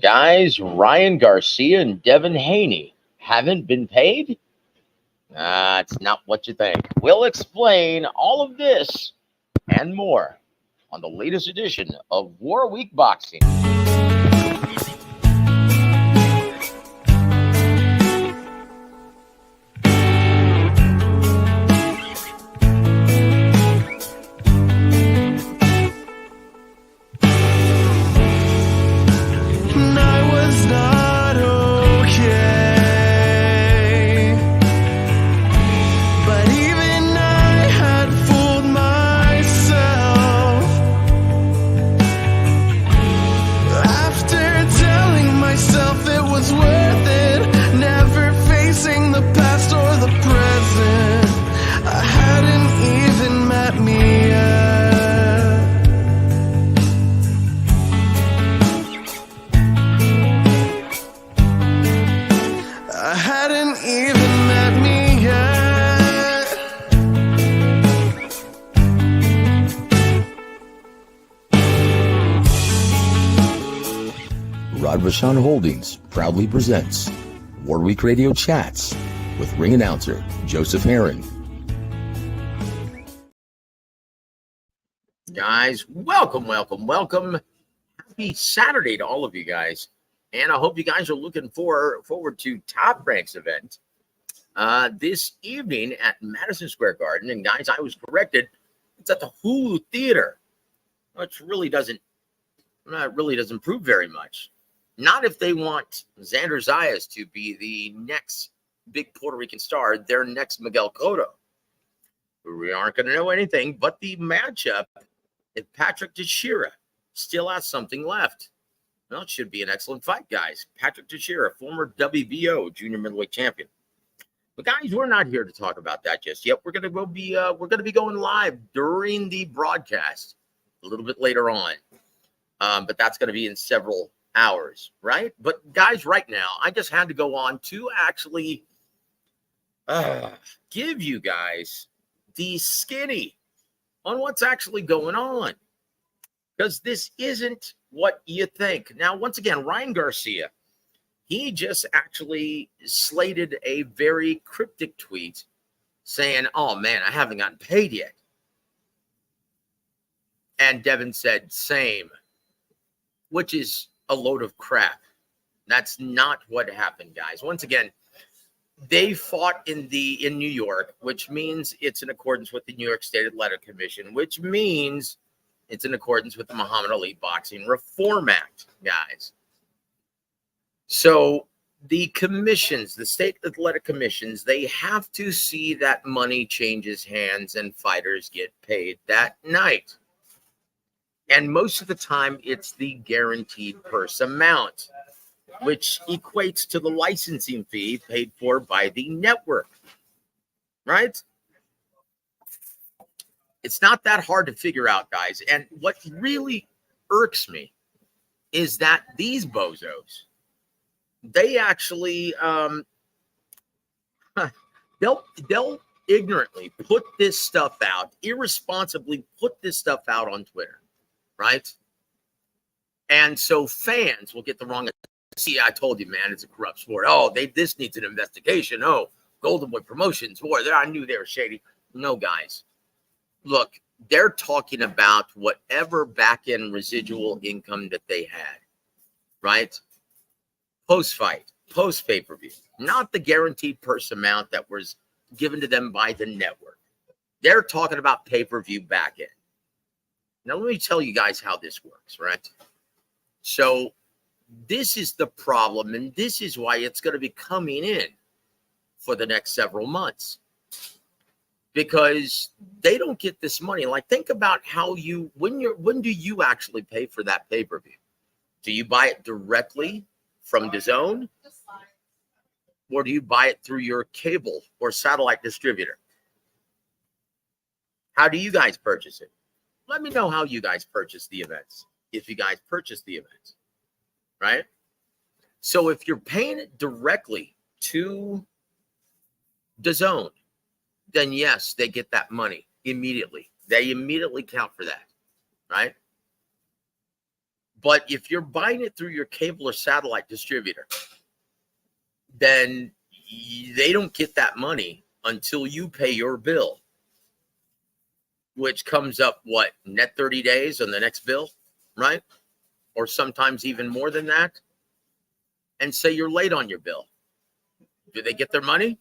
Guys, Ryan Garcia and Devin Haney haven't been paid? It's not what you think. We'll explain all of this and more on the latest edition of War Week Boxing. Rashawn Holdings proudly presents War Week Radio Chats with ring announcer Joseph Herron. Guys, welcome. Happy Saturday to all of you guys. And I hope you guys are looking forward to Top Rank's event this evening at Madison Square Garden. And guys, I was corrected. It's at the Hulu Theater, which really doesn't prove very much. Not if they want Xander Zayas to be the next big Puerto Rican star, their next Miguel Cotto. We aren't going to know anything, but the matchup, if Patrick Teixeira still has something left, well, it should be an excellent fight, guys. Patrick Teixeira, former W.A.W junior middleweight champion. But guys, we're not here to talk about that just yet. We're going to be going live during the broadcast a little bit later on, but that's going to be in several hours, right? But guys, right now, I just had to go on to actually give you guys the skinny on what's actually going on, because this isn't what you think. Now, once again, Ryan Garcia, he just actually slated a very cryptic tweet saying, "Oh man, I haven't gotten paid yet." And Devin said, "Same," which is a load of crap. That's not what happened, guys. Once again, they fought in New York, which means it's in accordance with the New York State Athletic Commission, which means it's in accordance with the Muhammad Ali Boxing Reform Act, guys. So the commissions, the state athletic commissions, they have to see that money changes hands and fighters get paid that night. And most of the time, it's the guaranteed purse amount, which equates to the licensing fee paid for by the network, right? It's not that hard to figure out, guys. And what really irks me is that these bozos, they actually, they'll ignorantly put this stuff out, irresponsibly put this stuff out on Twitter. Right? And so fans will get the wrong. See, I told you, man, it's a corrupt sport. Oh, this needs an investigation. Oh, Golden Boy Promotions. Boy, I knew they were shady. No, guys. Look, they're talking about whatever back-end residual income that they had. Right? Post-fight, post-pay-per-view. Not the guaranteed purse amount that was given to them by the network. They're talking about pay-per-view back-end. Now, let me tell you guys how this works, right? So this is the problem, and this is why it's going to be coming in for the next several months, because they don't get this money. Like, think about how when do you actually pay for that pay-per-view? Do you buy it directly from DAZN, or do you buy it through your cable or satellite distributor? How do you guys purchase it? Let me know how you guys purchase the events, if you guys purchase the events, right? So if you're paying it directly to DAZN, then yes, they get that money immediately. They immediately count for that, right? But if you're buying it through your cable or satellite distributor, then they don't get that money until you pay your bill, which comes up, what, net 30 days on the next bill, right? Or sometimes even more than that. And say you're late on your bill. Do they get their money?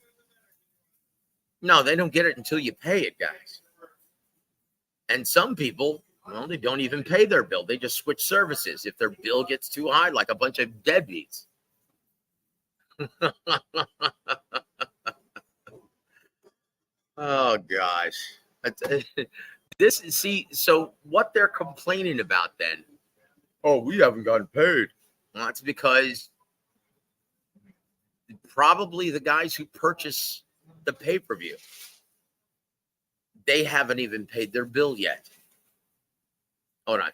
No, they don't get it until you pay it, guys. And some people, well, they don't even pay their bill. They just switch services if their bill gets too high, like a bunch of deadbeats. Oh, gosh. So what they're complaining about then, oh, we haven't gotten paid. Well, that's because probably the guys who purchase the pay-per-view, they haven't even paid their bill yet. Hold on.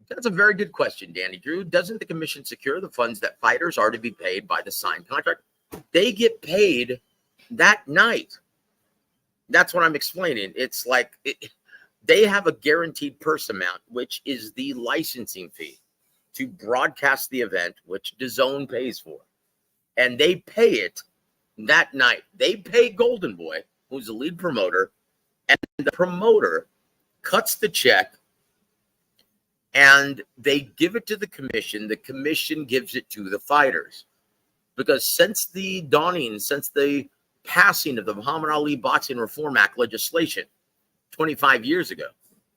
That's a very good question, Danny Drew. Doesn't the commission secure the funds that fighters are to be paid by the signed contract? They get paid that night. That's what I'm explaining. It's like they have a guaranteed purse amount, which is the licensing fee to broadcast the event, which DAZN pays for. And they pay it that night. They pay Golden Boy, who's the lead promoter, and the promoter cuts the check and they give it to the commission. The commission gives it to the fighters. Because since the passing of the Muhammad Ali Boxing Reform Act legislation 25 years ago,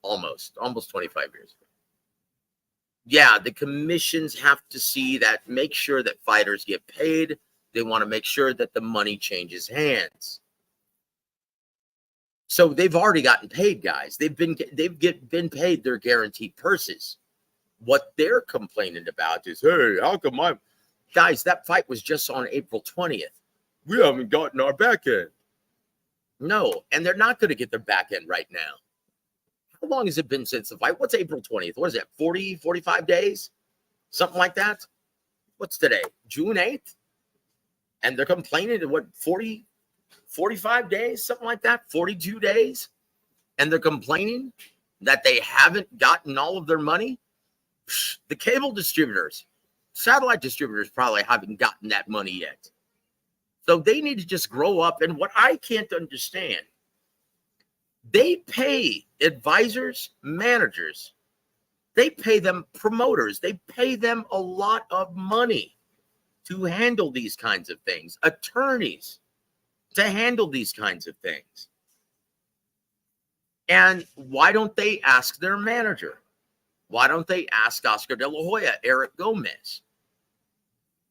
almost 25 years ago, yeah, the commissions have to see that, make sure that fighters get paid. They want to make sure that the money changes hands. So they've already gotten paid, guys. They've been paid their guaranteed purses. What they're complaining about is, hey, how come guys, that fight was just on April 20th. We haven't gotten our back end. No, and they're not going to get their back end right now. How long has it been since the fight? What's April 20th? What is it, 40, 45 days? Something like that? What's today? June 8th? And they're complaining to what, 40, 45 days? Something like that? 42 days? And they're complaining that they haven't gotten all of their money? The cable distributors, satellite distributors probably haven't gotten that money yet. So they need to just grow up. And what I can't understand, they pay advisors, managers, they pay them promoters, they pay them a lot of money to handle these kinds of things, attorneys to handle these kinds of things. And why don't they ask their manager? Why don't they ask Oscar De La Hoya, Eric Gomez?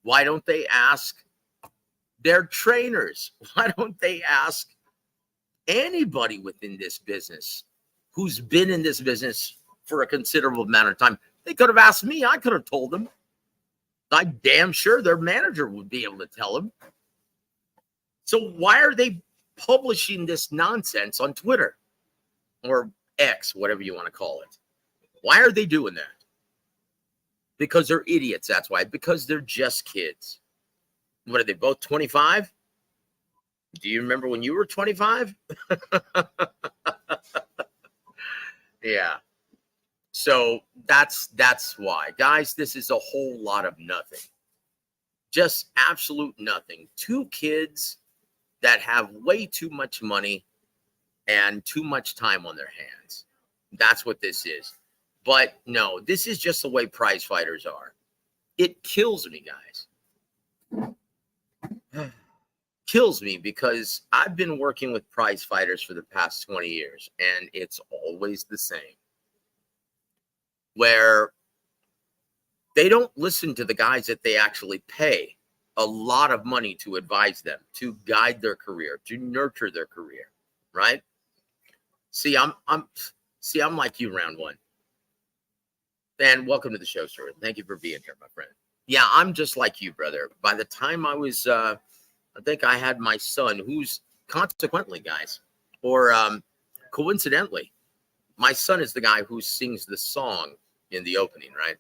Why don't they ask their trainers? Why don't they ask anybody within this business who's been in this business for a considerable amount of time? They could have asked me. I could have told them. I'm damn sure their manager would be able to tell them. So why are they publishing this nonsense on Twitter or X, whatever you want to call it? Why are they doing that? Because they're idiots, that's why. Because they're just kids. What are they, both 25? Do you remember when you were 25? Yeah. So that's why. Guys, this is a whole lot of nothing. Just absolute nothing. Two kids that have way too much money and too much time on their hands. That's what this is. But no, this is just the way prize fighters are. It kills me, guys. Kills me because I've been working with prize fighters for the past 20 years, and it's always the same. Where they don't listen to the guys that they actually pay a lot of money to advise them, to guide their career, to nurture their career, right? See, I'm like you, round one. And welcome to the show, sir. Thank you for being here, my friend. Yeah, I'm just like you, brother. By the time I was, I think I had my son, who's consequently, guys, or coincidentally, my son is the guy who sings the song in the opening, right?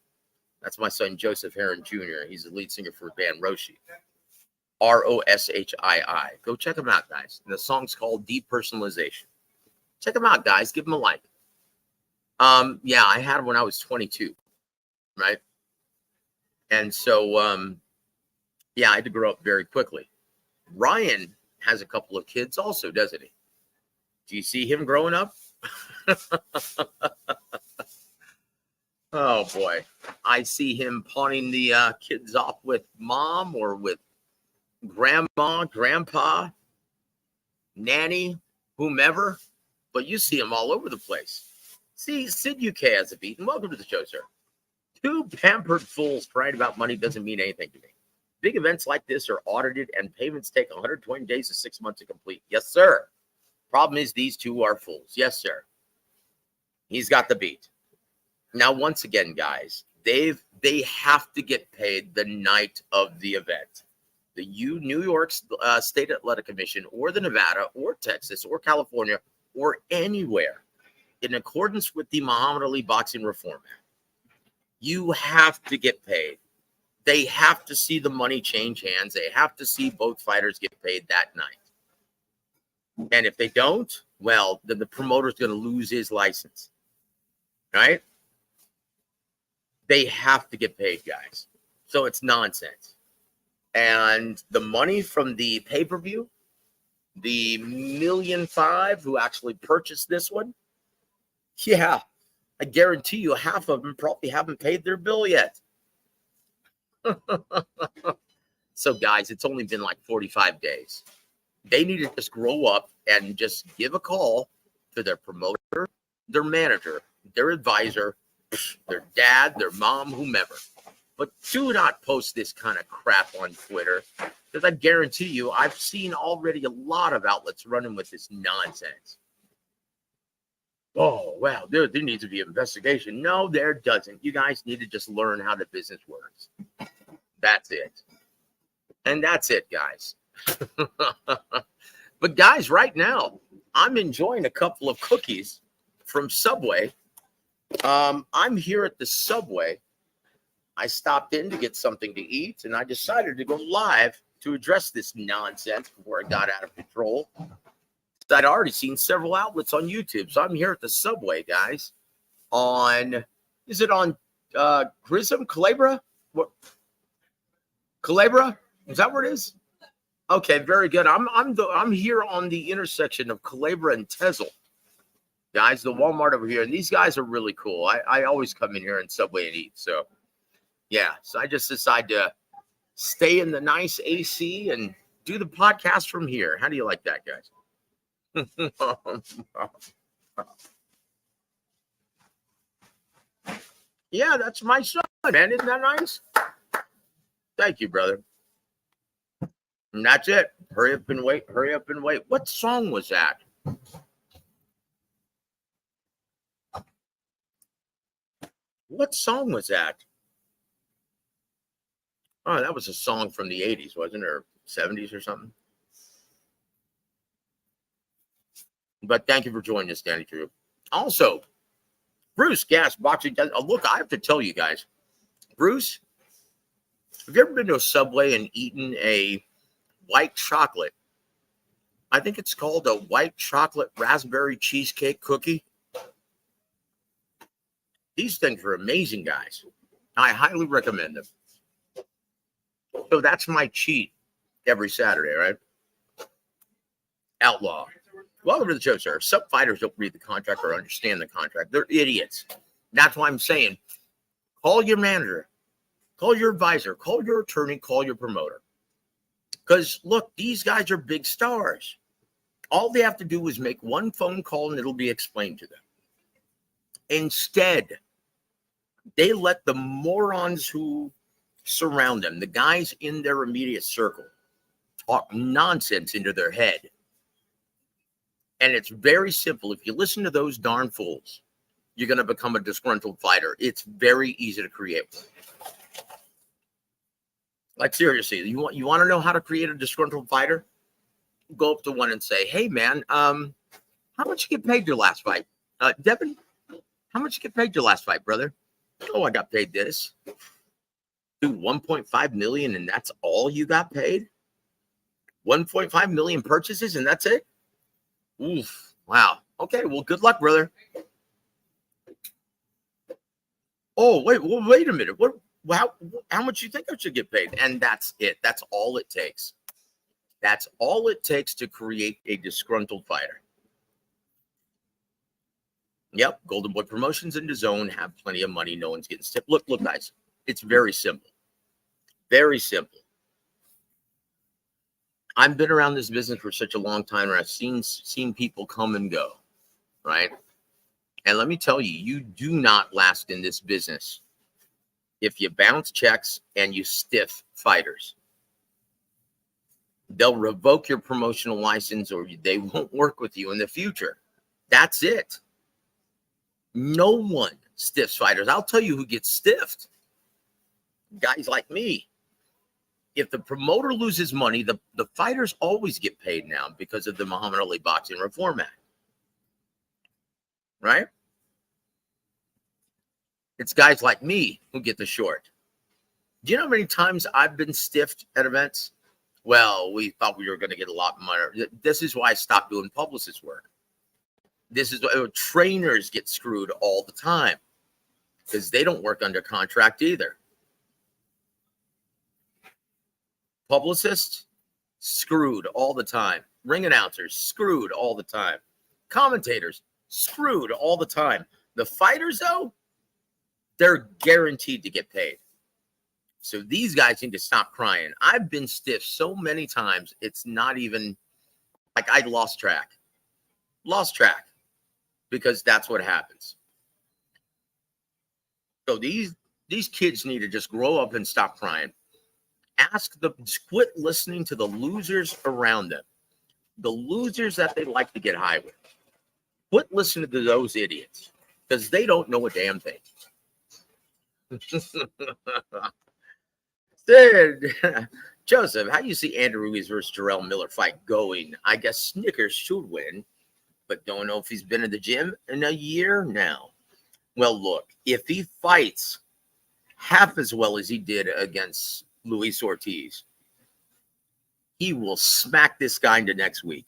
That's my son, Joseph Heron Jr. He's the lead singer for band Roshi. Roshii. Go check him out, guys. And the song's called Depersonalization. Check him out, guys. Give him a like. Yeah, I had when I was 22, right? And so, yeah, I had to grow up very quickly. Ryan has a couple of kids also, doesn't he? Do you see him growing up? Oh boy, I see him pawning the kids off with mom or with grandma, grandpa, nanny, whomever. But you see him all over the place. See, Sid UK has a beat, and welcome to the show, sir. Two pampered fools crying about money doesn't mean anything to me. Big events like this are audited, and payments take 120 days to 6 months to complete. Yes, sir. Problem is, these two are fools. Yes, sir. He's got the beat. Now, once again, guys, they have to get paid the night of the event. The New York State Athletic Commission, or the Nevada, or Texas, or California, or anywhere, in accordance with the Muhammad Ali Boxing Reform Act, you have to get paid. They have to see the money change hands. They have to see both fighters get paid that night. And if they don't, well, then the promoter's going to lose his license. Right? They have to get paid, guys. So it's nonsense. And the money from the pay-per-view, the $1.5 million who actually purchased this one, yeah, I guarantee you half of them probably haven't paid their bill yet. So, guys, it's only been like 45 days. They need to just grow up and just give a call to their promoter, their manager, their advisor, their dad, their mom, whomever. But do not post this kind of crap on Twitter, because I guarantee you I've seen already a lot of outlets running with this nonsense. Oh, wow, there needs to be an investigation. No, there doesn't. You guys need to just learn how the business works. That's it. And that's it, guys. But, guys, right now, I'm enjoying a couple of cookies from Subway. I'm here at the Subway. I stopped in to get something to eat, and I decided to go live to address this nonsense before it got out of control. I'd already seen several outlets on YouTube, so I'm here at the Subway, guys. Is it on Grissom, Calabria? What? Calabria? Is that where it is? Okay, very good. I'm here on the intersection of Calabria and Tezel. Guys, the Walmart over here, and these guys are really cool. I always come in here and Subway and eat. So, yeah. So I just decided to stay in the nice AC and do the podcast from here. How do you like that, guys? Yeah, that's my son, man. Isn't that nice? Thank you, brother. And that's it. Hurry up and wait. Hurry up and wait. What song was that? What song was that? Oh, that was a song from the 80s, wasn't it? Or 70s or something. But thank you for joining us, Danny Drew. Also, Bruce Gas Boxing. Look, I have to tell you guys, Bruce, have you ever been to a Subway and eaten a white chocolate? I think it's called a white chocolate raspberry cheesecake cookie. These things are amazing, guys. I highly recommend them. So that's my cheat every Saturday, right? Outlaw. Welcome to the show, sir. Some fighters don't read the contract or understand the contract. They're idiots. That's why I'm saying, call your manager, call your advisor, call your attorney, call your promoter. Because, look, these guys are big stars. All they have to do is make one phone call and it'll be explained to them. Instead, they let the morons who surround them, the guys in their immediate circle, talk nonsense into their head. And it's very simple. If you listen to those darn fools, you're going to become a disgruntled fighter. It's very easy to create. Like, seriously, you want to know how to create a disgruntled fighter? Go up to one and say, hey, man, how much you get paid your last fight? Devin, how much you get paid your last fight, brother? Oh, I got paid this. Dude, 1.5 million and that's all you got paid? 1.5 million purchases and that's it? Oof. Wow. Okay, well, good luck, brother. Oh, wait a minute. How much you think I should get paid? And that's it. That's all it takes. That's all it takes to create a disgruntled fighter. Yep, Golden Boy Promotions and DAZN have plenty of money. No one's getting stiff. Look, guys. It's very simple. Very simple. I've been around this business for such a long time, and I've seen people come and go, right? And let me tell you, you do not last in this business if you bounce checks and you stiff fighters. They'll revoke your promotional license, or they won't work with you in the future. That's it. No one stiffs fighters. I'll tell you who gets stiffed. Guys like me. If the promoter loses money, the fighters always get paid now because of the Muhammad Ali Boxing Reform Act. Right? It's guys like me who get the short. Do you know how many times I've been stiffed at events? Well, we thought we were going to get a lot more. This is why I stopped doing publicist work. This is why trainers get screwed all the time because they don't work under contract either. Publicists, screwed all the time. Ring announcers, screwed all the time. Commentators, screwed all the time. The fighters, though, they're guaranteed to get paid. So these guys need to stop crying. I've been stiff so many times, it's not even like I lost track. Lost track because that's what happens. So these kids need to just grow up and stop crying. Quit listening to the losers around them, the losers that they like to get high with. Quit listening to those idiots because they don't know a damn thing. Joseph, how do you see Andrew Ruiz versus Jarrell Miller fight going? I guess Snickers should win, but don't know if he's been in the gym in a year now. Well, look, if he fights half as well as he did against Luis Ortiz, he will smack this guy into next week.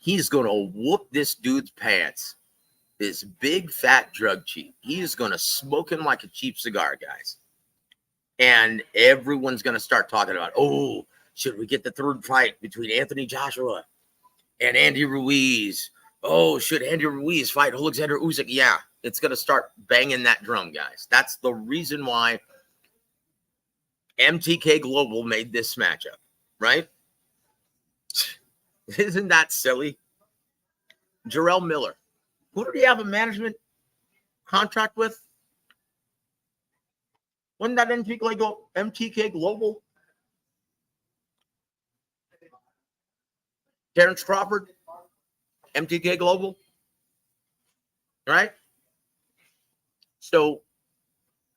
He's going to whoop this dude's pants. This big, fat drug cheat. He is going to smoke him like a cheap cigar, guys. And everyone's going to start talking about, oh, should we get the third fight between Anthony Joshua and Andy Ruiz? Oh, should Andy Ruiz fight Alexander Usyk? Yeah, it's going to start banging that drum, guys. That's the reason why MTK Global made this matchup, right? Isn't that silly? Jarrell Miller. Who did he have a management contract with? Wasn't that MTK Global? Terrence Crawford? MTK Global? Right? So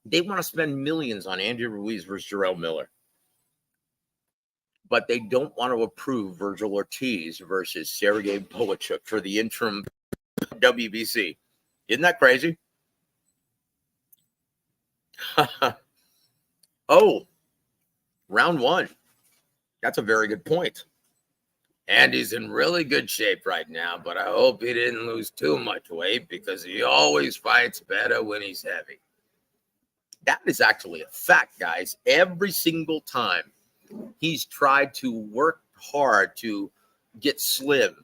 they want to spend millions on Andy Ruiz versus Jarrell Miller. But they don't want to approve Virgil Ortiz versus Sergey Bohachuk for the interim WBC. Isn't that crazy? Oh, round one. That's a very good point. Andy's in really good shape right now, but I hope he didn't lose too much weight because he always fights better when he's heavy. That is actually a fact, guys. Every single time he's tried to work hard to get slim,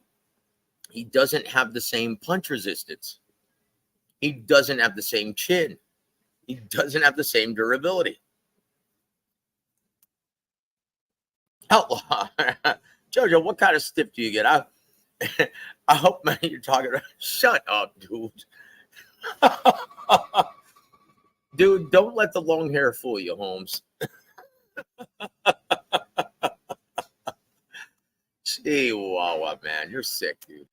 he doesn't have the same punch resistance. He doesn't have the same chin. He doesn't have the same durability. Outlaw. Jojo, what kind of stiff do you get? I hope, man, you're talking about. Shut up, dude. Dude, don't let the long hair fool you, Holmes. Chihuahua, man. You're sick, dude.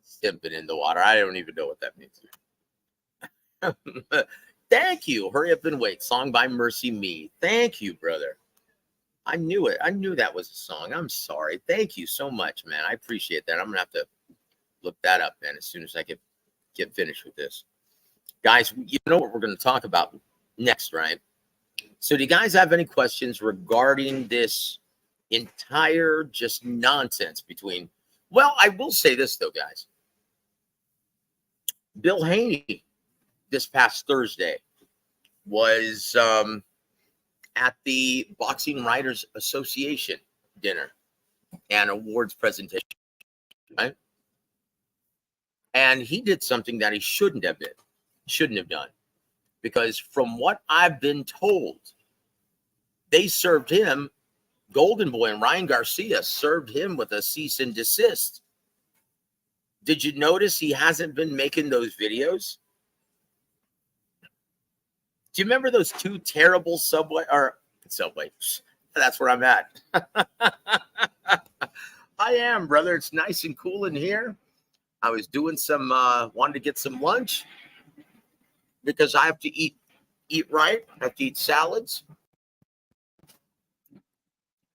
Stimping in the water. I don't even know what that means. Thank you. Hurry Up and Wait. Song by Mercy Me. Thank you, brother. I knew it. I knew that was a song. I'm sorry. Thank you so much, man. I appreciate that. I'm going to have to look that up, man, as soon as I get finished with this. Guys, you know what we're going to talk about next, right? So do you guys have any questions regarding this entire just nonsense between, well, I will say this, though, guys. Bill Haney this past Thursday was at the Boxing Writers Association dinner and awards presentation, right? And he did something that he shouldn't have done, because from what I've been told, they served him, Golden Boy and Ryan Garcia served him with a cease and desist. Did you notice he hasn't been making those videos? Do you remember those two terrible Subway? That's where I'm at. I am, brother. It's nice and cool in here. I was doing some, wanted to get some lunch because I have to eat right. I have to eat salads.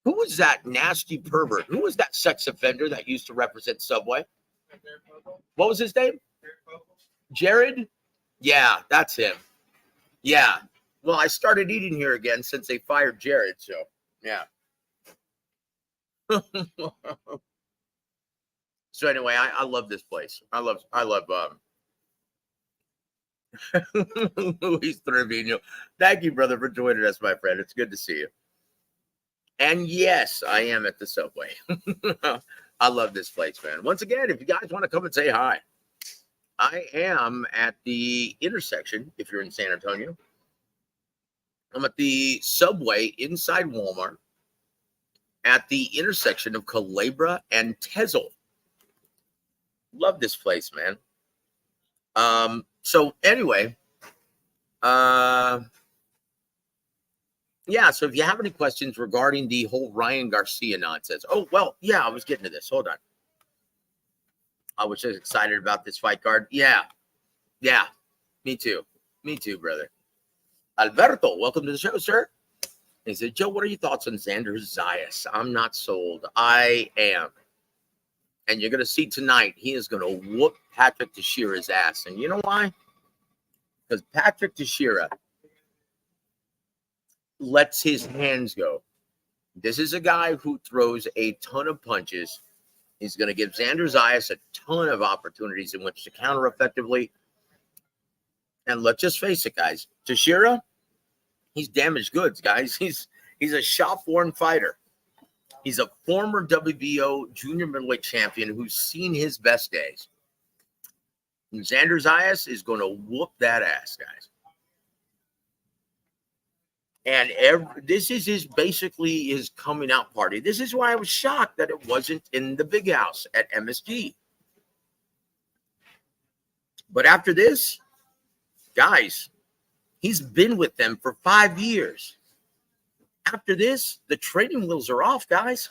Who was that nasty pervert? Who was that sex offender that used to represent Subway? What was his name? Jared? Yeah, that's him. Yeah. Well, I started eating here again since they fired Jared, so yeah. So anyway, I love this place. I love Luis Trevino. Thank you, brother, for joining us, my friend. It's good to see you. And yes, I am at the Subway. I love this place, man. Once again, if you guys want to come and say hi, I am at the intersection. If you're in San Antonio, I'm at the Subway inside Walmart at the intersection of Culebra and Tezel. Love this place, man. So anyway, yeah, so if you have any questions regarding the whole Ryan Garcia nonsense. Oh, well, yeah, I was getting to this. Hold on. I was just excited about this fight card. Yeah, me too, brother. Alberto, welcome to the show, sir. He said, Joe, what are your thoughts on Xander Zayas? I'm not sold. I am. And you're going to see tonight, he is going to whoop Patrick Teixeira's ass. And you know why? Because Patrick Teixeira lets his hands go. This is a guy who throws a ton of punches. He's going to give Xander Zayas a ton of opportunities in which to counter effectively. And let's just face it, guys. Teixeira, he's damaged goods, guys. He's a shop-worn fighter. He's a former WBO junior middleweight champion who's seen his best days. And Xander Zayas is going to whoop that ass, guys. And this is basically his coming out party. This is why I was shocked that it wasn't in the big house at MSG. But after this, guys, he's been with them for 5 years. After this, the training wheels are off, guys.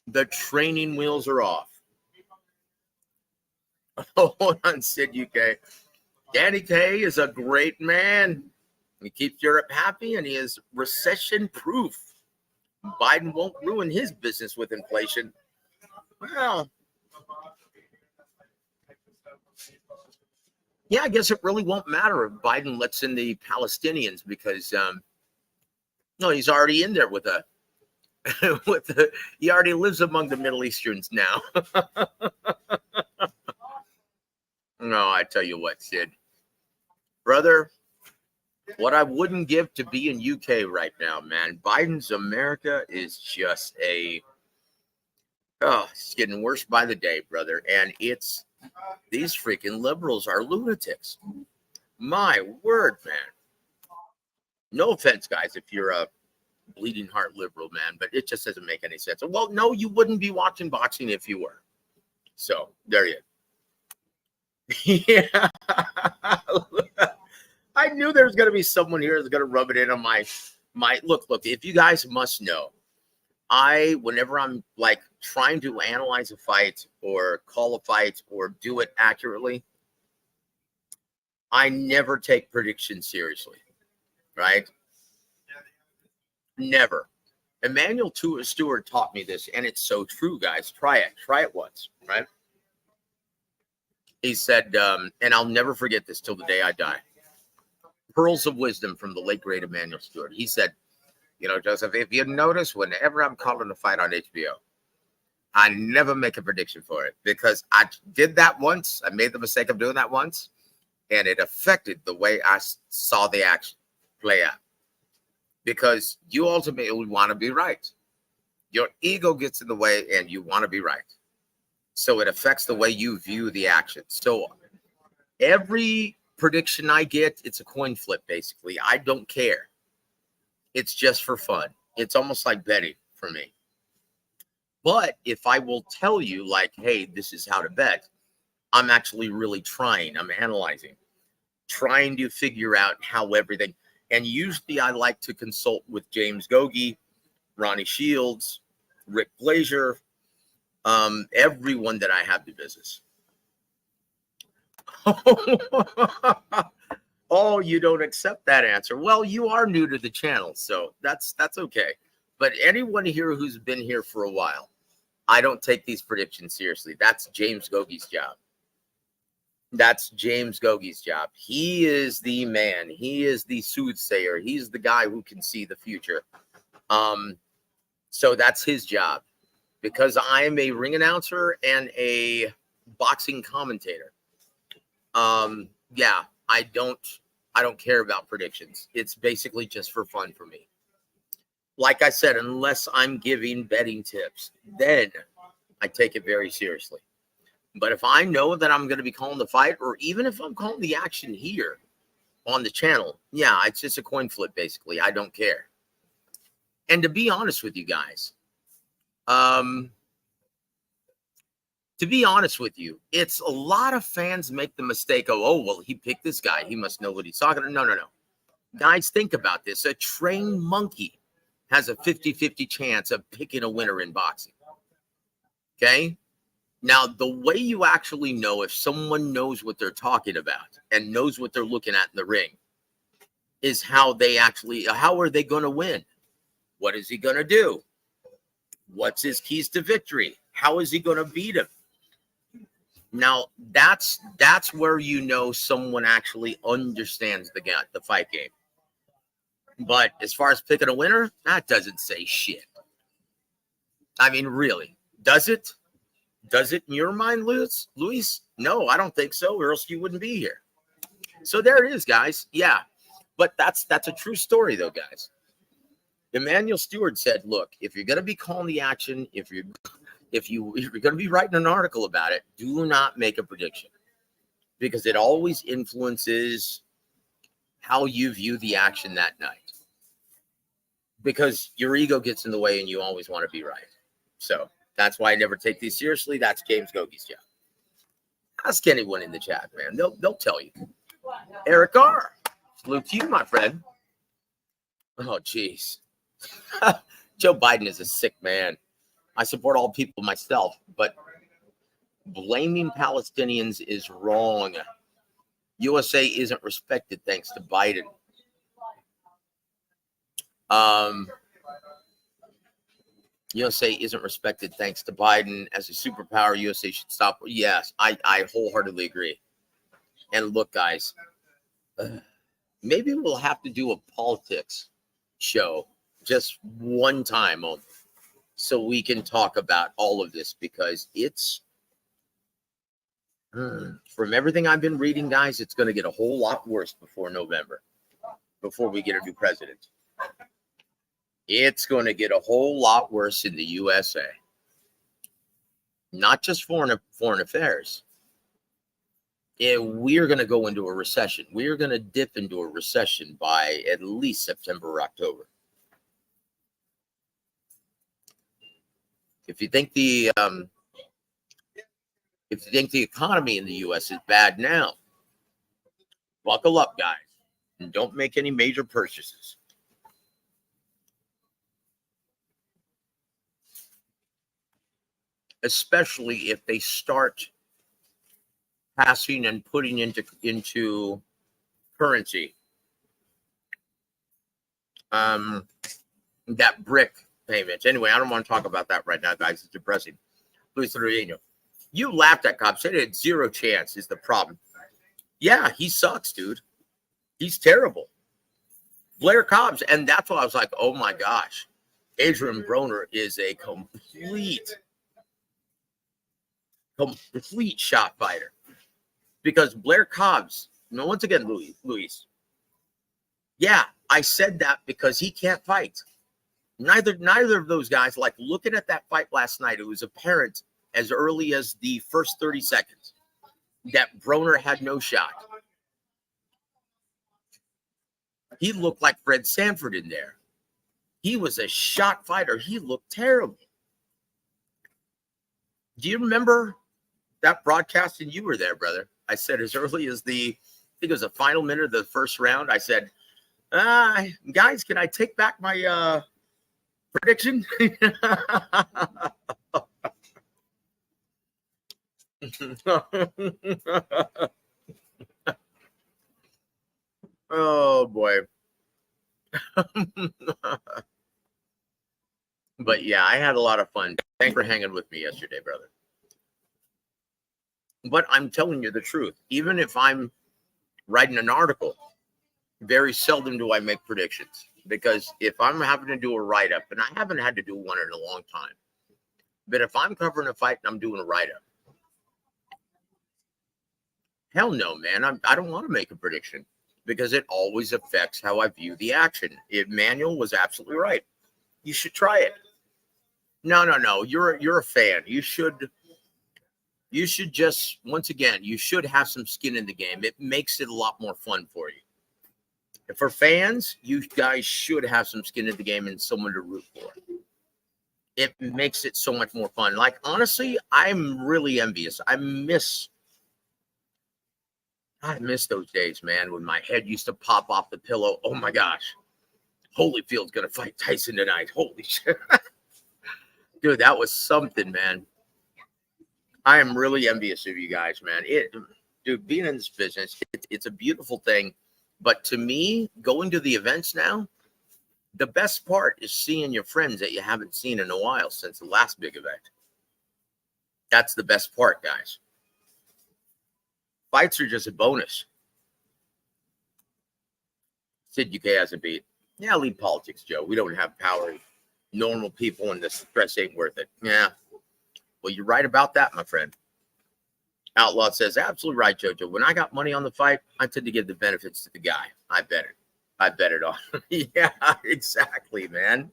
The training wheels are off. Hold on, Sid UK. Danny Kaye is a great man. He keeps Europe happy, and he is recession-proof. Biden won't ruin his business with inflation. Well, yeah, I guess it really won't matter if Biden lets in the Palestinians because, he's already in there with he already lives among the Middle Easterns now. No, I tell you what, Sid. Brother, what I wouldn't give to be in UK right now, man. Biden's America is just it's getting worse by the day, brother. And these freaking liberals are lunatics. My word, man. No offense, guys, if you're a bleeding heart liberal, man, but it just doesn't make any sense. Well, no, you wouldn't be watching boxing if you were. So there you go. Yeah. I knew there was going to be someone here that's going to rub it in on my look, if you guys must know, whenever I'm like trying to analyze a fight or call a fight or do it accurately, I never take predictions seriously, right? Never. Emmanuel Stewart taught me this, and it's so true, guys. Try it once, right? He said, and I'll never forget this till the day I die. Pearls of wisdom from the late great Emmanuel Stewart. He said, Joseph, if you notice, whenever I'm calling a fight on HBO, I never make a prediction for it because I did that once. I made the mistake of doing that once, and it affected the way I saw the action play out. Because you ultimately want to be right. Your ego gets in the way, and you want to be right. So it affects the way you view the action. So every prediction I get, it's a coin flip, basically. I don't care. It's just for fun. It's almost like betting for me. But if I will tell you, like, hey, this is how to bet, I'm actually really trying. I'm analyzing, trying to figure out how everything. And usually I like to consult with James Gogi, Ronnie Shields, Rick Glazier, everyone that I have to business. Oh, you don't accept that answer. Well, you are new to the channel, so that's okay. But anyone here who's been here for a while, I don't take these predictions seriously. That's James Gogi's job. That's James Gogi's job. He is the man. He is the soothsayer. He's the guy who can see the future. So that's his job. Because I am a ring announcer and a boxing commentator. Yeah, I don't care about predictions. It's basically just for fun for me. Like I said, unless I'm giving betting tips, then I take it very seriously. But if I know that I'm going to be calling the fight, or even if I'm calling the action here on the channel, yeah, it's just a coin flip, basically. I don't care. And to be honest with you guys, it's a lot of fans make the mistake of, oh, well, he picked this guy. He must know what he's talking about. No. Guys, think about this. A trained monkey has a 50-50 chance of picking a winner in boxing. Okay? Now, the way you actually know if someone knows what they're talking about and knows what they're looking at in the ring is how are they going to win? What is he going to do? What's his keys to victory? How is he going to beat him? Now, that's where you know someone actually understands the fight game. But as far as picking a winner, that doesn't say shit. I mean, really, does it? Does it in your mind, Luis? No, I don't think so, or else you wouldn't be here. So there it is, guys. Yeah, but that's a true story, though, guys. Emmanuel Stewart said, "Look, if you're going to be calling the action, if you're going to be writing an article about it, do not make a prediction because it always influences how you view the action that night. Because your ego gets in the way, and you always want to be right. So." That's why I never take these seriously. That's James Gogi's job. Ask anyone in the chat, man. They'll tell you. Eric R. Salute to you, my friend. Oh, jeez. Joe Biden is a sick man. I support all people myself, but blaming Palestinians is wrong. USA isn't respected thanks to Biden. USA isn't respected thanks to Biden. As a superpower, USA should stop. Yes, I wholeheartedly agree. And look, guys, maybe we'll have to do a politics show just one time only so we can talk about all of this because it's, from everything I've been reading, guys, it's going to get a whole lot worse before November, before we get a new president. It's going to get a whole lot worse in the USA. Not just foreign affairs. We're going to go into a recession. We're going to dip into a recession by at least September or October. If you think the economy in the U.S. is bad now, buckle up, guys, and don't make any major purchases. Especially if they start passing and putting into currency that brick payment. Anyway, I don't want to talk about that right now, guys. It's depressing. Luis Rodriguez, you laughed at Cobb. Said it had zero chance is the problem. Yeah, he sucks, dude. He's terrible. Blair Cobbs, and that's why I was like, oh my gosh. Adrian Broner is a complete complete shot fighter. Because Blair Cobbs, once again, Luis, yeah, I said that because he can't fight. Neither of those guys, like looking at that fight last night, it was apparent as early as the first 30 seconds that Broner had no shot. He looked like Fred Sanford in there. He was a shot fighter. He looked terrible. Do you remember that broadcast? And you were there, brother. I said as early as I think it was the final minute of the first round, I said, guys, can I take back my prediction? Oh, boy. But yeah, I had a lot of fun. Thanks for hanging with me yesterday, brother. But I'm telling you the truth. Even if I'm writing an article, very seldom do I make predictions. Because if I'm having to do a write-up, and I haven't had to do one in a long time, but if I'm covering a fight and I'm doing a write-up, hell no, man. I don't want to make a prediction because it always affects how I view the action. Manuel was absolutely right. You should try it. No. You're a fan. You should just, once again, you should have some skin in the game. It makes it a lot more fun for you. And for fans, you guys should have some skin in the game and someone to root for. It makes it so much more fun. Like, honestly, I'm really envious. I miss those days, man, when my head used to pop off the pillow. Oh, my gosh. Holyfield's going to fight Tyson tonight. Holy shit. Dude, that was something, man. I am really envious of you guys, man. Dude, being in this business, it's a beautiful thing. But to me, going to the events now, the best part is seeing your friends that you haven't seen in a while since the last big event. That's the best part, guys. Fights are just a bonus. Sid UK hasn't beat. Yeah, leave politics, Joe. We don't have power. Normal people, and the stress ain't worth it. Yeah. Well, you're right about that, my friend. Outlaw says, absolutely right, Jojo. When I got money on the fight, I tend to give the benefits to the guy. I bet it on. Yeah, exactly, man.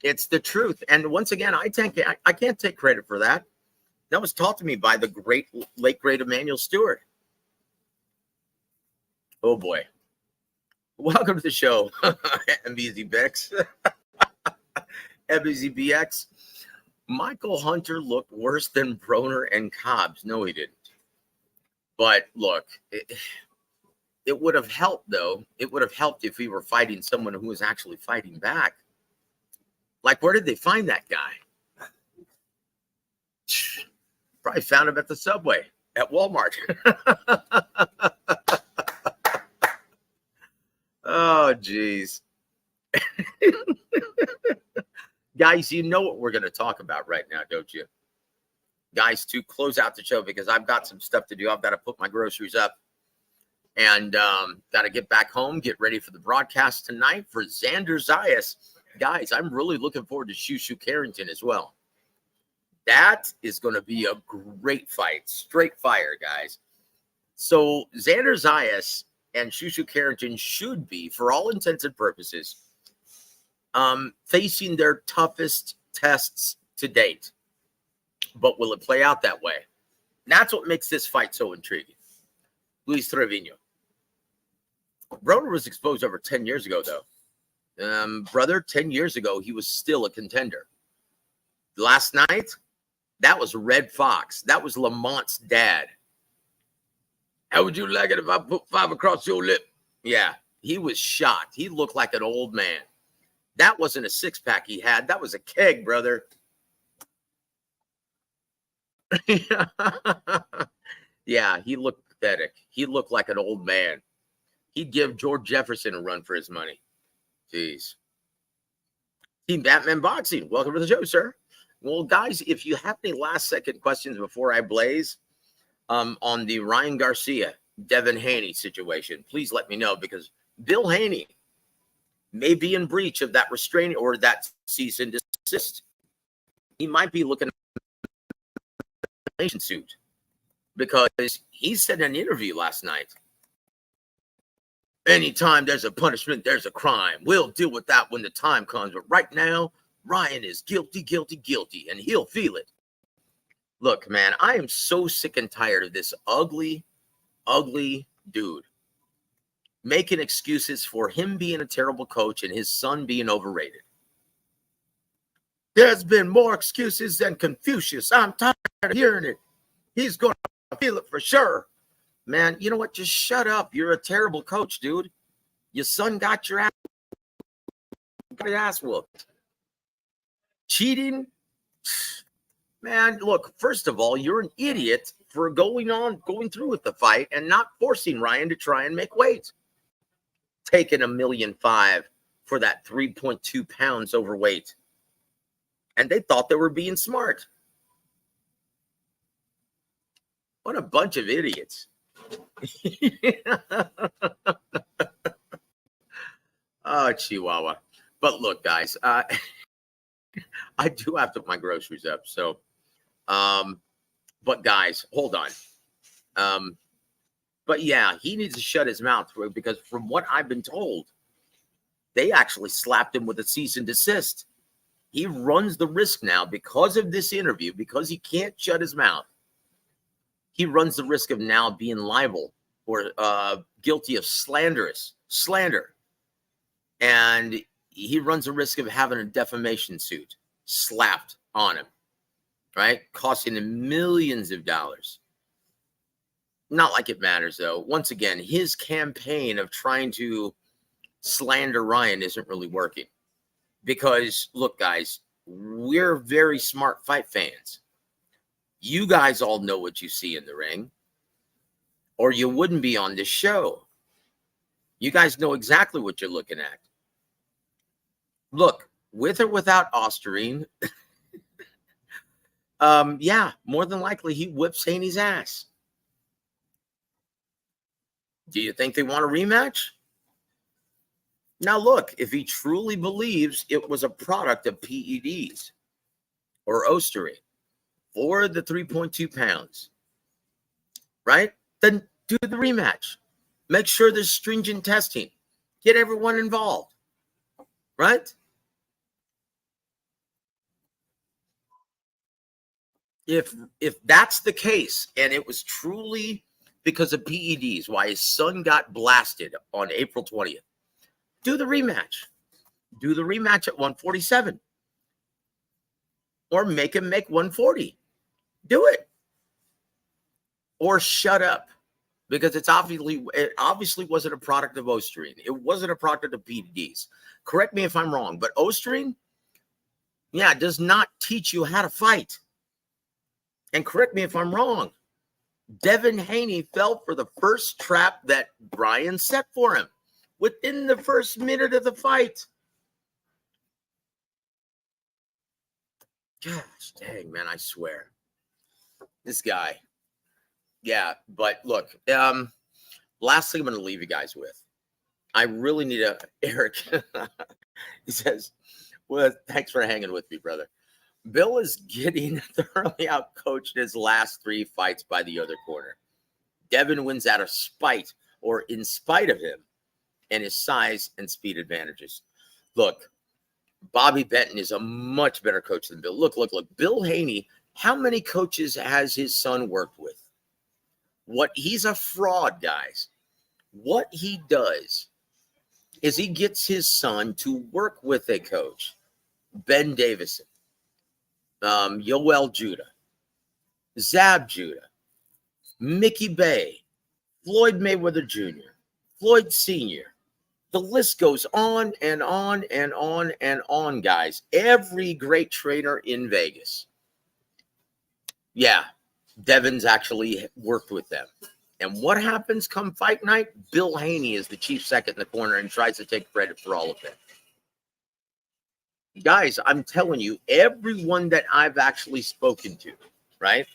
It's the truth. And once again, I can't take credit for that. That was taught to me by the late great Emmanuel Stewart. Oh, boy. Welcome to the show, MBZBX. MBZBX. Michael Hunter looked worse than Broner and Cobbs. No, he didn't. But look, it would have helped, though. It would have helped if we were fighting someone who was actually fighting back. Like, where did they find that guy? Probably found him at the Subway, at Walmart. Oh, geez. Guys, you know what we're going to talk about right now, don't you? Guys, to close out the show, because I've got some stuff to do. I've got to put my groceries up and got to get back home, get ready for the broadcast tonight for Xander Zayas. Guys, I'm really looking forward to Shushu Carrington as well. That is going to be a great fight. Straight fire, guys. So Xander Zayas and Shushu Carrington should be, for all intents and purposes, facing their toughest tests to date. But will it play out that way? That's what makes this fight so intriguing. Luis Trevino. Broner was exposed over 10 years ago, though. Brother, 10 years ago, he was still a contender. Last night, that was Red Fox. That was Lamont's dad. How would you like it if I put 5 across your lip? Yeah, he was shot. He looked like an old man. That wasn't a six-pack he had. That was a keg, brother. Yeah, he looked pathetic. He looked like an old man. He'd give George Jefferson a run for his money. Jeez. Team Batman Boxing, welcome to the show, sir. Well, guys, if you have any last-second questions before I blaze on the Ryan Garcia, Devin Haney situation, please let me know, because Bill Haney may be in breach of that restraining or that cease and desist. He might be looking defamation suit because he said in an interview last night, anytime there's a punishment, there's a crime. We'll deal with that when the time comes. But right now, Ryan is guilty, and he'll feel it. Look, man, I am so sick and tired of this ugly dude making excuses for him being a terrible coach and his son being overrated. There's been more excuses than Confucius. I'm tired of hearing it. He's going to feel it for sure. Man, you know what? Just shut up. You're a terrible coach, dude. Your son got your ass whooped. Cheating? Man, look, first of all, you're an idiot for going through with the fight and not forcing Ryan to try and make weight. Taking $1.5 million for that 3.2 pounds overweight. And they thought they were being smart. What a bunch of idiots. Oh, Chihuahua. But look, guys, I do have to put my groceries up. So, but guys, hold on. But yeah, he needs to shut his mouth because from what I've been told, they actually slapped him with a cease and desist. He runs the risk now because of this interview, because he can't shut his mouth. He runs the risk of now being liable or guilty of slander. And he runs the risk of having a defamation suit slapped on him, right? Costing him millions of dollars. Not like it matters, though. Once again, his campaign of trying to slander Ryan isn't really working. Because, look, guys, we're very smart fight fans. You guys all know what you see in the ring, or you wouldn't be on this show. You guys know exactly what you're looking at. Look, with or without Osterine, yeah, more than likely he whips Haney's ass. Do you think they want a rematch? Now, look, if he truly believes it was a product of PEDs or Osterine for the 3.2 pounds, right? Then do the rematch. Make sure there's stringent testing. Get everyone involved, right? If that's the case, and it was truly because of PEDs, why his son got blasted on April 20th, do the rematch. Do the rematch at 147. Or make him make 140. Do it. Or shut up. Because it obviously wasn't a product of Osterine. It wasn't a product of PEDs. Correct me if I'm wrong, but Osterine, yeah, does not teach you how to fight. And correct me if I'm wrong. Devin Haney fell for the first trap that Brian set for him within the first minute of the fight. Gosh dang, man, I swear. This guy. Yeah, but look, last thing I'm going to leave you guys with. I really need Eric. He says, well, thanks for hanging with me, brother. Bill is getting thoroughly outcoached in his last 3 fights by the other corner. Devin wins out of spite or in spite of him and his size and speed advantages. Look, Bobby Benton is a much better coach than Bill. Look. Bill Haney, how many coaches has his son worked with? He's a fraud, guys. What he does is he gets his son to work with a coach, Ben Davison, Yoel Judah, Zab Judah, Mickey Bay, Floyd Mayweather Jr., Floyd Sr. The list goes on and on and on and on, guys. Every great trainer in Vegas. Yeah, Devin's actually worked with them. And what happens come fight night? Bill Haney is the chief second in the corner and tries to take credit for all of it. Guys, I'm telling you, everyone that I've actually spoken to, right?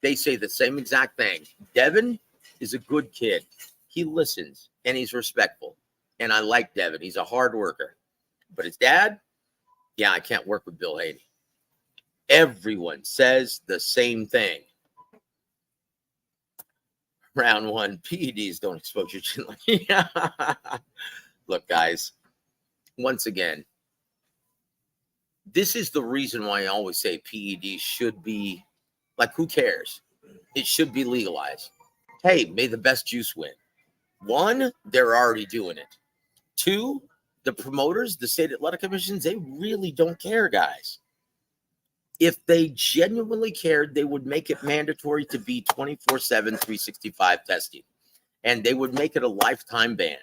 They say the same exact thing. Devin is a good kid. He listens and he's respectful. And I like Devin. He's a hard worker. But his dad, yeah, I can't work with Bill Haney. Everyone says the same thing. Round one, PEDs don't expose your chin. Yeah. Look, guys, once again, this is the reason why I always say PEDs should be, like, who cares? It should be legalized. Hey, may the best juice win. One, they're already doing it. Two, the promoters, the state athletic commissions, they really don't care, guys. If they genuinely cared, they would make it mandatory to be 24/7, 365 testing. And they would make it a lifetime ban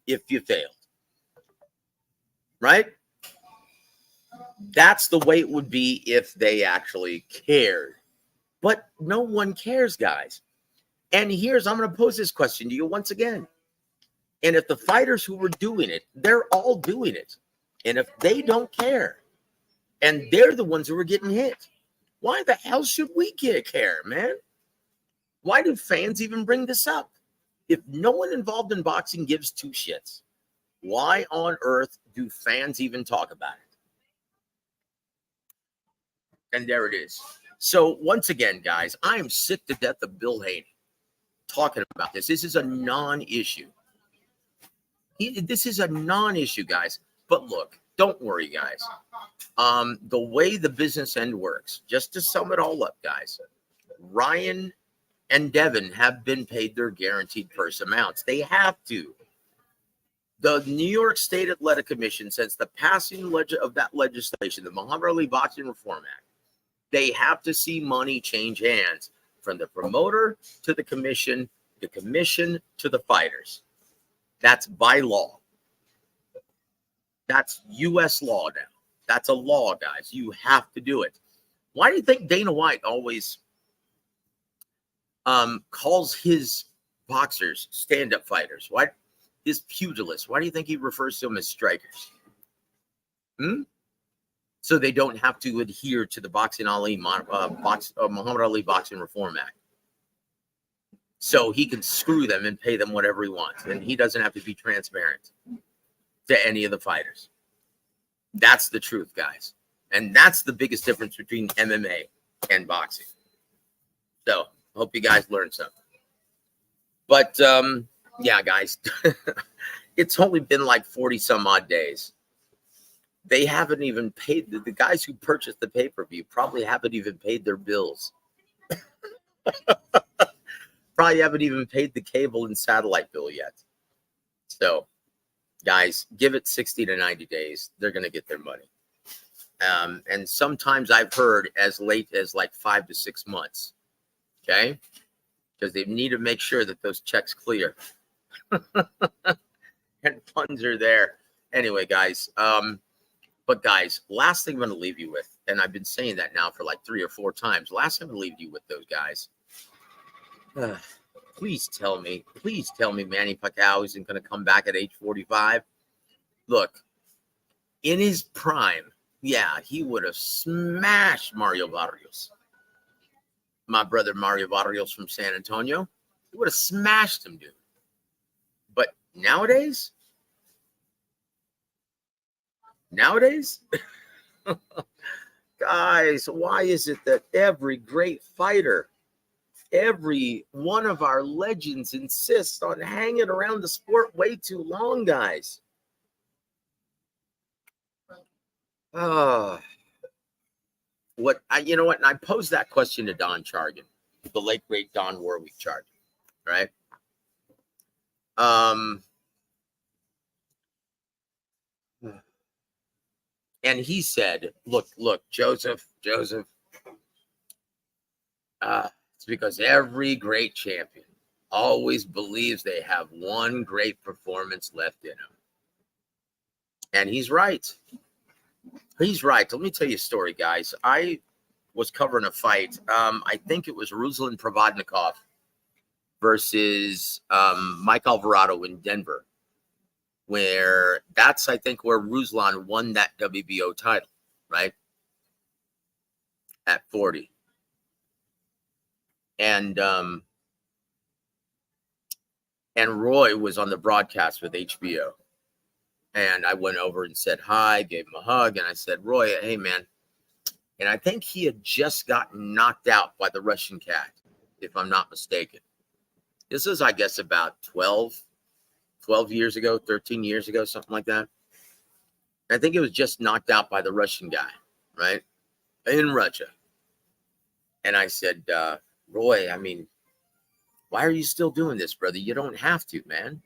if you failed. Right? That's the way it would be if they actually cared. But no one cares, guys. And I'm going to pose this question to you once again. And if the fighters who were doing it, they're all doing it. And if they don't care, and they're the ones who are getting hit, why the hell should we care, man? Why do fans even bring this up? If no one involved in boxing gives two shits, why on earth do fans even talk about it? And there it is. So once again, guys, I am sick to death of Bill Haney talking about this. This is a non-issue. This is a non-issue, guys. But look, don't worry, guys. The way the business end works, just to sum it all up, guys, Ryan and Devin have been paid their guaranteed purse amounts. They have to. The New York State Athletic Commission, since the passing of that legislation, the Muhammad Ali Boxing Reform Act, they have to see money change hands from the promoter to the commission to the fighters. That's by law. That's U.S. law now. That's a law, guys. You have to do it. Why do you think Dana White always calls his boxers stand-up fighters? Why his pugilists? Why do you think he refers to them as strikers? So they don't have to adhere to the Muhammad Ali Boxing Reform Act. So he can screw them and pay them whatever he wants. And he doesn't have to be transparent to any of the fighters. That's the truth, guys. And that's the biggest difference between MMA and boxing. So I hope you guys learned something. But yeah, guys, it's only been like 40 some odd days. They haven't even paid, the guys who purchased the pay-per-view probably haven't even paid their bills. Probably haven't even paid the cable and satellite bill yet. So, guys, give it 60 to 90 days. They're going to get their money. And sometimes I've heard as late as like 5 to 6 months. Okay? Because they need to make sure that those checks clear. And funds are there. Anyway, guys. But guys, last thing I'm going to leave you with, and I've been saying that now for like 3 or 4 times. Last thing I'm going to leave you with those guys. Please tell me Manny Pacquiao isn't going to come back at age 45. Look, in his prime, yeah, he would have smashed Mario Barrios. My brother Mario Barrios from San Antonio. He would have smashed him, dude. But nowadays, guys, why is it that every great fighter, every one of our legends insists on hanging around the sport way too long, guys? You know what? And I posed that question to Don Chargan, the late great Don Warwick Chargan, right? And he said, look, Joseph, it's because every great champion always believes they have one great performance left in them. And he's right. He's right. Let me tell you a story, guys. I was covering a fight. I think it was Ruslan Provodnikov versus Mike Alvarado in Denver, where that's, I think, where Ruslan won that WBO title, right? At 40. And Roy was on the broadcast with HBO. And I went over and said hi, gave him a hug, and I said, Roy, hey, man. And I think he had just gotten knocked out by the Russian cat, if I'm not mistaken. This is, I guess, about 12 years ago, 13 years ago, something like that. I think it was just knocked out by the Russian guy, right? In Russia. And I said, Roy, I mean, why are you still doing this, brother? You don't have to, man.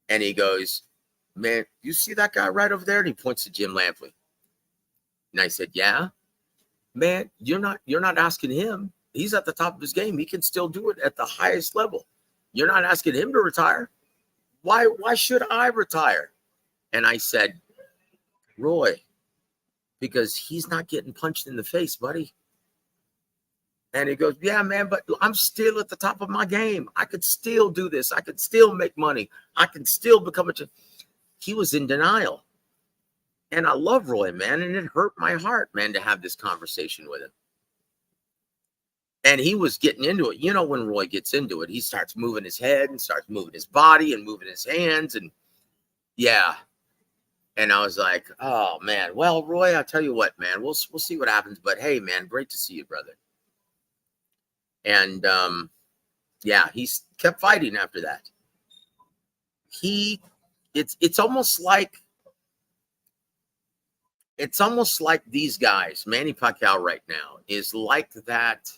And he goes, man, you see that guy right over there? And he points to Jim Lampley. And I said, yeah, man, you're not asking him. He's at the top of his game. He can still do it at the highest level. You're not asking him to retire. Why should I retire? And I said, Roy, because he's not getting punched in the face, buddy. And he goes, yeah, man, but I'm still at the top of my game. I could still do this. I could still make money. I can still become He was in denial. And I love Roy, man. And it hurt my heart, man, to have this conversation with him. And he was getting into it. You know, when Roy gets into it, he starts moving his head and starts moving his body and moving his hands. And yeah. And I was like, oh, man. Well, Roy, I'll tell you what, man. We'll see what happens. But hey, man, great to see you, brother. And yeah, he kept fighting after that. It's almost like these guys, Manny Pacquiao right now is like that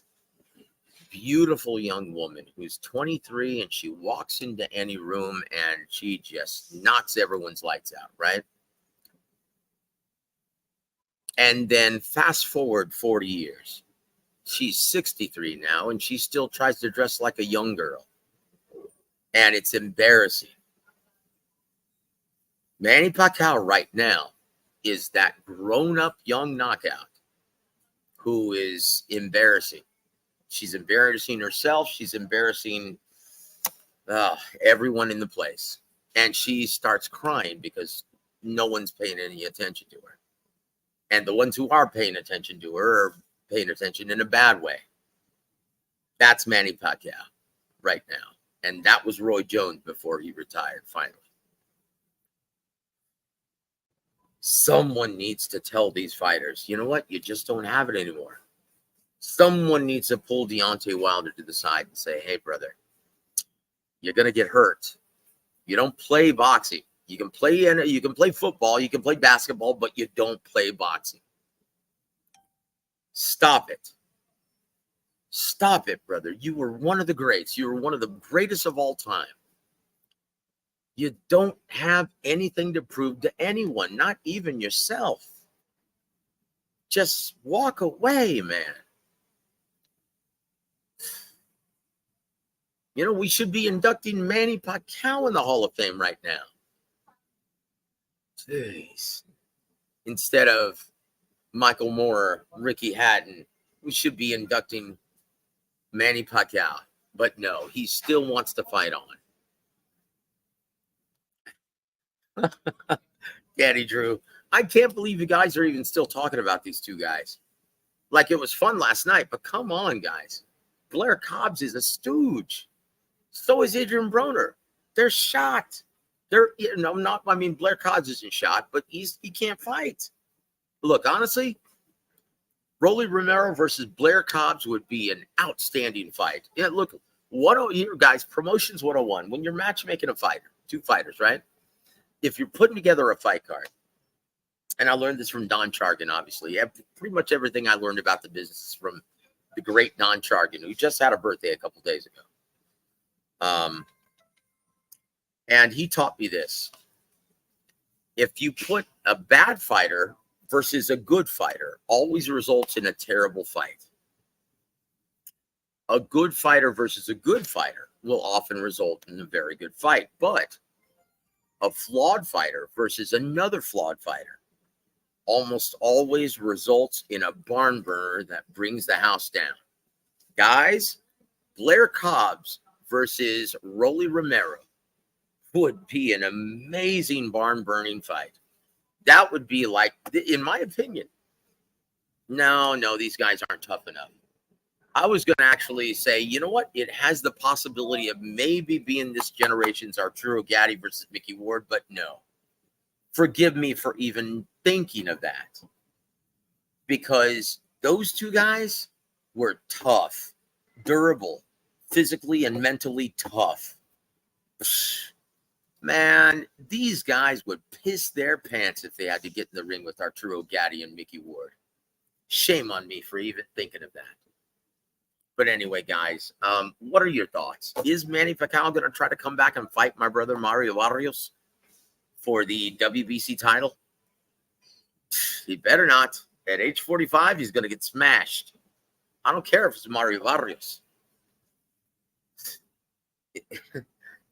beautiful young woman who's 23 and she walks into any room and she just knocks everyone's lights out, right? And then fast forward 40 years. She's 63 now, and she still tries to dress like a young girl. And it's embarrassing. Manny Pacquiao right now is that grown-up young knockout who is embarrassing. She's embarrassing herself. She's embarrassing everyone in the place. And she starts crying because no one's paying any attention to her. And the ones who are paying attention to her are paying attention in a bad way. That's Manny Pacquiao right now. And that was Roy Jones before he retired, finally. Someone needs to tell these fighters, you know what? You just don't have it anymore. Someone needs to pull Deontay Wilder to the side and say, hey, brother, you're going to get hurt. You don't play boxing. You can play football, you can play basketball, but you don't play boxing. Stop it. Stop it, brother. You were one of the greats. You were one of the greatest of all time. You don't have anything to prove to anyone, not even yourself. Just walk away, man. You know, we should be inducting Manny Pacquiao in the Hall of Fame right now. Jeez. Instead of Michael Moore, Ricky Hatton, we should be inducting Manny Pacquiao. But no, he still wants to fight on. Daddy Drew, I can't believe you guys are even still talking about these two guys. Like it was fun last night, but come on, guys. Blair Cobbs is a stooge. So is Adrian Broner. They're shot. Blair Cobbs isn't shot, but he can't fight. Look, honestly, Rolly Romero versus Blair Cobbs would be an outstanding fight. Yeah, look, here, guys, promotions 101. When you're matchmaking a fighter, two fighters, right? If you're putting together a fight card, and I learned this from Don Chargan, obviously. Pretty much everything I learned about the business is from the great Don Chargan, who just had a birthday a couple days ago. And he taught me this. If you put a bad fighter versus a good fighter, always results in a terrible fight. A good fighter versus a good fighter will often result in a very good fight. But a flawed fighter versus another flawed fighter almost always results in a barn burner that brings the house down. Guys, Blair Cobbs versus Rolly Romero would be an amazing barn burning fight. That would be like, in my opinion, no, these guys aren't tough enough. I was going to actually say, you know what? It has the possibility of maybe being this generation's Arturo Gatti versus Mickey Ward, but no. Forgive me for even thinking of that. Because those two guys were tough, durable, physically and mentally tough. Man, these guys would piss their pants if they had to get in the ring with Arturo Gatti and Mickey Ward. Shame on me for even thinking of that. But anyway, guys, what are your thoughts? Is Manny Pacquiao going to try to come back and fight my brother Mario Barrios for the WBC title? He better not. At age 45, he's going to get smashed. I don't care if it's Mario Barrios.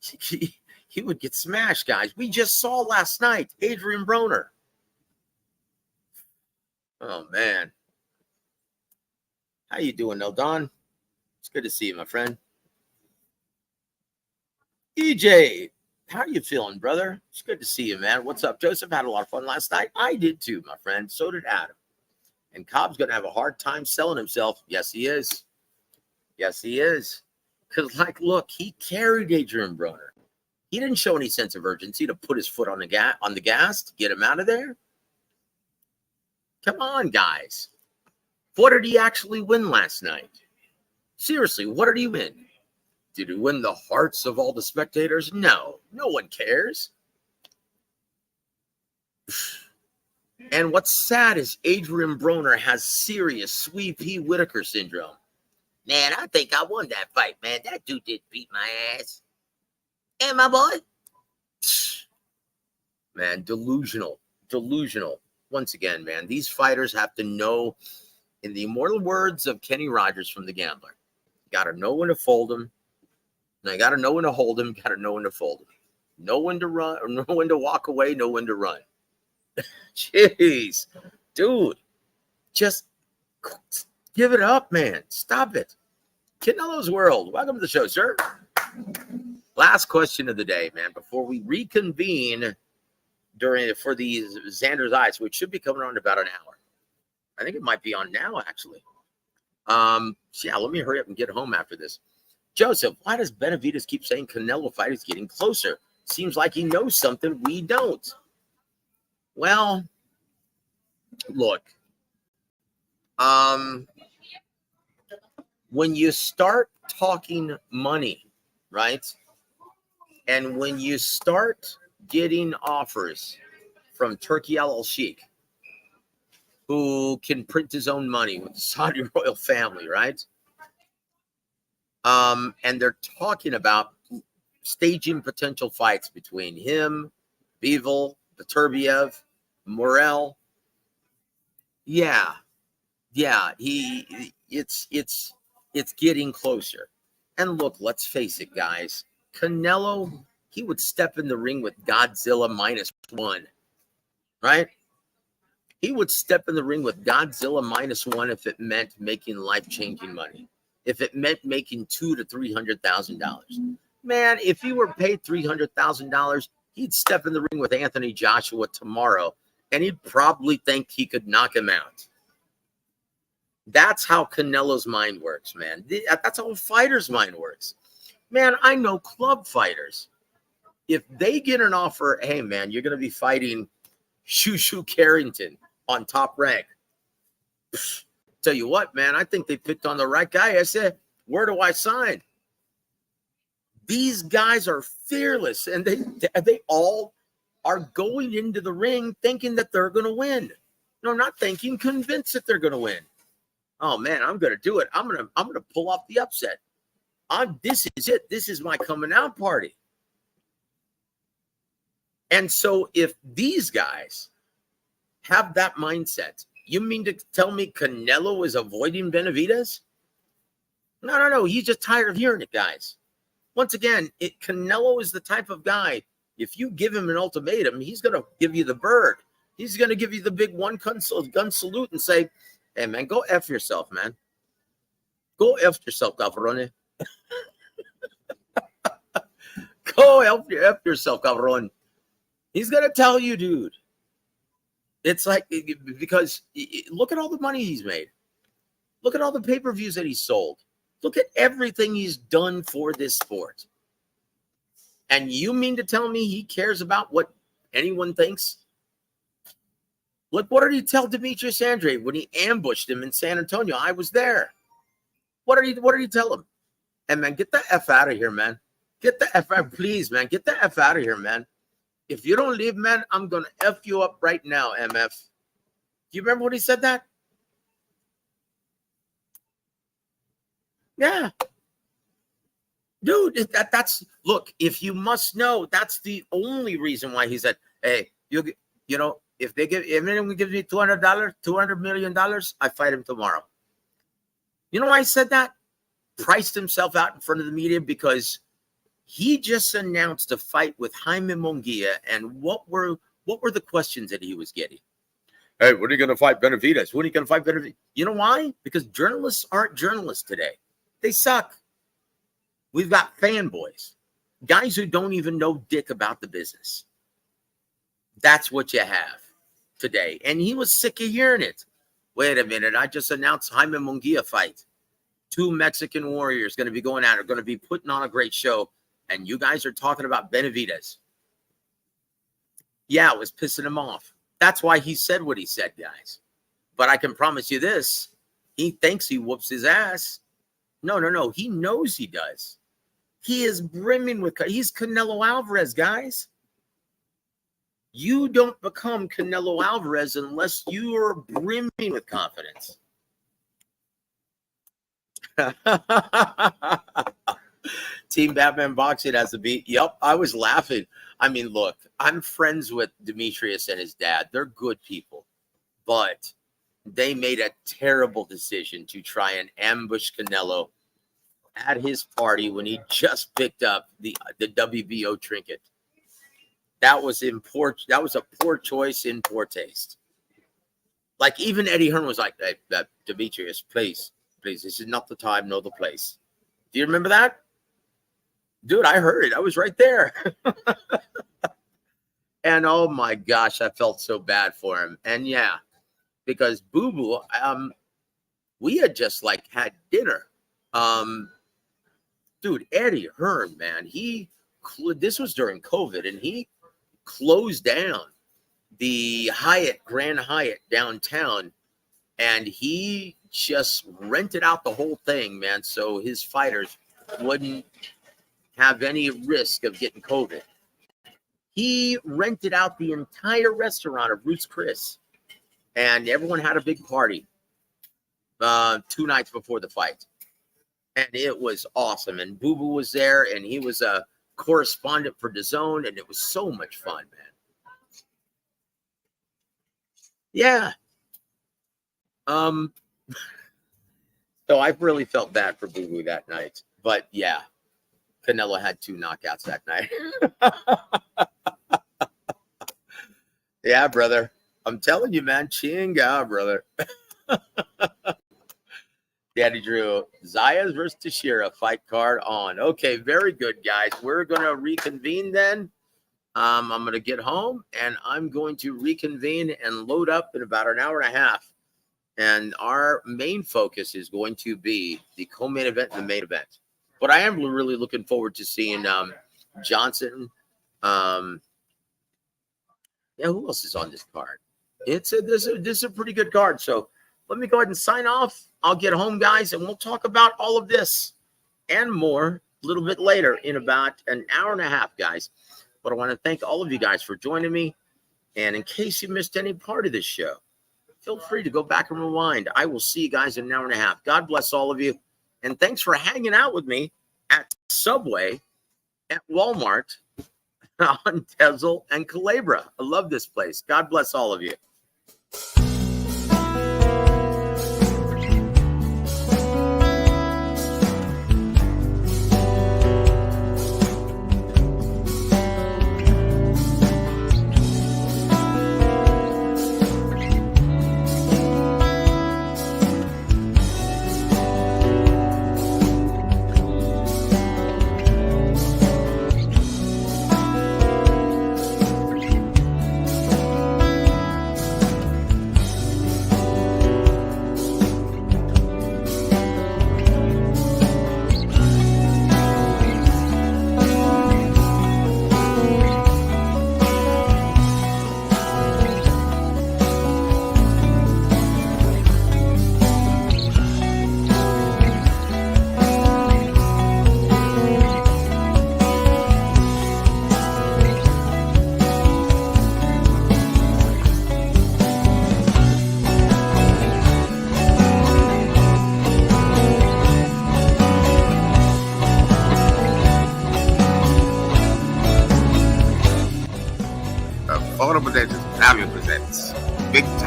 He would get smashed, guys. We just saw last night Adrian Broner. Oh, man. How you doing, Eldon? It's good to see you, my friend. EJ, how are you feeling, brother? It's good to see you, man. What's up, Joseph? Had a lot of fun last night. I did too, my friend. So did Adam. And Cobb's going to have a hard time selling himself. Yes, he is. Yes, he is. Because, like, look, he carried Adrian Broner. He didn't show any sense of urgency to put his foot on the gas to get him out of there. Come on, guys. What did he actually win last night? Seriously, what did he win? Did he win the hearts of all the spectators? No, no one cares. And what's sad is Adrian Broner has serious Sweet Pea Whitaker syndrome. Man, I think I won that fight, man. That dude did beat my ass. And my boy? Man, delusional. Once again, man, these fighters have to know, in the immortal words of Kenny Rogers from The Gambler, got to know when to fold him. And I got to know when to hold him. Got to know when to fold him. Know when to run, or know when to walk away. Know when to run. Jeez, dude, just give it up, man. Stop it. Canelo's World. Welcome to the show, sir. Last question of the day, man, before we reconvene for the Xander's Ice, which should be coming on in about an hour. I think it might be on now, actually. Yeah, let me hurry up and get home after this. Joseph, why does Benavidez keep saying Canelo fight is getting closer? Seems like he knows something we don't. Well, look, when you start talking money, right? And when you start getting offers from Turkey Al-Sheikh, who can print his own money with the Saudi royal family, right? And they're talking about staging potential fights between him, Bivol, Beterbiev, Morel. Yeah, it's getting closer. And look, let's face it, guys. Canelo, he would step in the ring with Godzilla -1, right? He would step in the ring with Godzilla -1 if it meant making life-changing money. If it meant making $200,000 to $300,000. Man, if he were paid $300,000, he'd step in the ring with Anthony Joshua tomorrow, and he'd probably think he could knock him out. That's how Canelo's mind works, man. That's how a fighter's mind works. Man, I know club fighters. If they get an offer, hey, man, you're going to be fighting Shushu Carrington on Top Rank. Tell you what, man, I think they picked on the right guy. I said, where do I sign? These guys are fearless, and they all are going into the ring thinking that they're going to win. No, not thinking, convinced that they're going to win. Oh man, I'm going to do it. I'm going to pull off the upset. This is it. This is my coming out party. And so if these guys have that mindset, you mean to tell me Canelo is avoiding Benavidez? No. He's just tired of hearing it, guys. Once again, Canelo is the type of guy, if you give him an ultimatum, he's going to give you the bird. He's going to give you the big gun salute and say, hey, man, go F yourself, man. Go F yourself, cabron. Go F yourself, cabron. He's going to tell you, dude. It's like, because look at all the money he's made. Look at all the pay-per-views that he's sold. Look at everything he's done for this sport. And you mean to tell me he cares about what anyone thinks? Look, what did he tell Demetrius Andrade when he ambushed him in San Antonio? I was there. What did he tell him? And man, get the F out of here, man. Get the F out, please, man. Get the F out of here, man. If you don't leave, man, I'm going to F you up right now, MF. Do you remember when he said that? Yeah. Dude, that's look, if you must know, that's the only reason why he said, hey, you know, if anyone gives me $200 million, I fight him tomorrow. You know why he said that? Priced himself out in front of the media because he just announced a fight with Jaime Munguia, and what were the questions that he was getting? Hey, when are you going to fight Benavidez? When are you going to fight Benavidez? You know why? Because journalists aren't journalists today. They suck. We've got fanboys, guys who don't even know dick about the business. That's what you have today. And he was sick of hearing it. Wait a minute. I just announced Jaime Munguia fight. 2 Mexican warriors going to be going at it, going to be putting on a great show. And you guys are talking about Benavidez. Yeah, it was pissing him off. That's why he said what he said, guys. But I can promise you this. He thinks he whoops his ass. No. He knows he does. He is brimming with, he's Canelo Alvarez, guys. You don't become Canelo Alvarez unless you are brimming with confidence. Team Batman Boxing has a beat. Yep, I was laughing. I mean, look, I'm friends with Demetrius and his dad. They're good people. But they made a terrible decision to try and ambush Canelo at his party when he just picked up the WBO trinket. That was a poor choice in poor taste. Like even Eddie Hearn was like, hey, Demetrius, please, this is not the time nor the place. Do you remember that? Dude, I heard it. I was right there. And oh my gosh, I felt so bad for him. And yeah, because Boo Boo, we had just had dinner. Dude, Eddie Hearn, man, this was during COVID, and he closed down the Grand Hyatt downtown, and he just rented out the whole thing, man, so his fighters wouldn't have any risk of getting COVID. He rented out the entire restaurant of Ruth's Chris, and everyone had a big party 2 nights before the fight. And it was awesome. And Boo Boo was there, and he was a correspondent for DAZN, and it was so much fun, man. Yeah. So I really felt bad for Boo Boo that night. But yeah, Canelo had 2 knockouts that night. Yeah, brother. I'm telling you, man. Chinga, brother. Daddy Drew, Zayas versus Teixeira fight card on. Okay, very good, guys. We're going to reconvene then. I'm going to get home, and I'm going to reconvene and load up in about an hour and a half. And our main focus is going to be the co-main event and the main event. But I am really looking forward to seeing Johnson. Yeah, who else is on this card? This is a pretty good card. So let me go ahead and sign off. I'll get home, guys, and we'll talk about all of this and more a little bit later in about an hour and a half, guys. But I want to thank all of you guys for joining me. And in case you missed any part of this show, feel free to go back and rewind. I will see you guys in an hour and a half. God bless all of you. And thanks for hanging out with me at Subway, at Walmart, on Tezel and Calabria. I love this place. God bless all of you.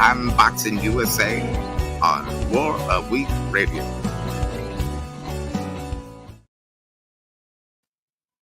Time Boxing USA on War of Week Radio.